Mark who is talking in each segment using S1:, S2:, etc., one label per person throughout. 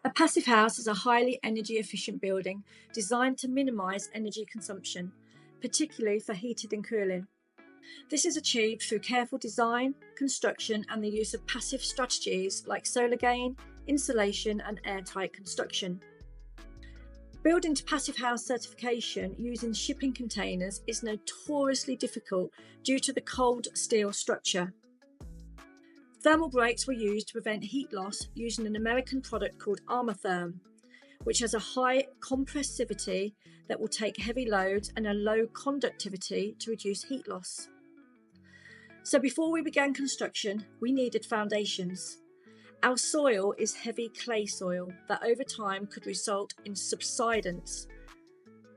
S1: A passive house is a highly energy efficient building designed to minimise energy consumption, particularly for heating and cooling. This is achieved through careful design, construction, and the use of passive strategies like solar gain, insulation, and airtight construction. Building to passive house certification using shipping containers is notoriously difficult due to the cold steel structure. Thermal breaks were used to prevent heat loss using an American product called Armotherm, which has a high compressivity that will take heavy loads and a low conductivity to reduce heat loss. So before we began construction, we needed foundations. Our soil is heavy clay soil that over time could result in subsidence.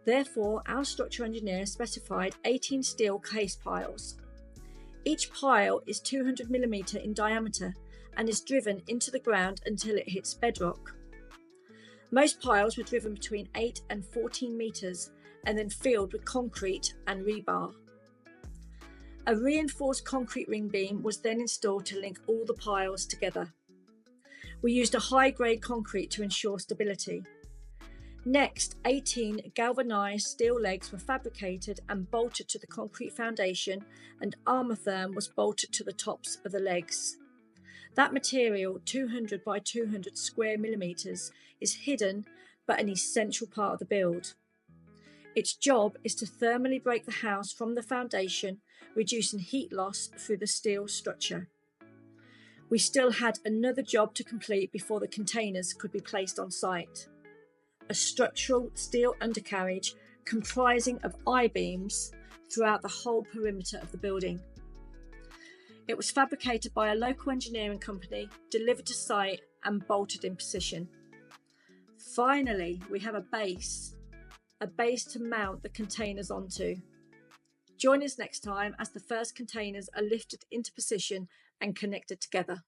S1: Therefore, our structural engineer specified 18 steel case piles. Each pile is 200mm in diameter and is driven into the ground until it hits bedrock. Most piles were driven between 8 and 14 metres and then filled with concrete and rebar. A reinforced concrete ring beam was then installed to link all the piles together. We used a high-grade concrete to ensure stability. Next, 18 galvanised steel legs were fabricated and bolted to the concrete foundation, and Armotherm was bolted to the tops of the legs. That material, 200 by 200 square millimetres, is hidden but an essential part of the build. Its job is to thermally break the house from the foundation, reducing heat loss through the steel structure. We still had another job to complete before the containers could be placed on site. A structural steel undercarriage comprising of I-beams throughout the whole perimeter of the building. It was fabricated by a local engineering company, delivered to site and bolted in position. Finally, we have a base to mount the containers onto. Join us next time as the first containers are lifted into position and connected together.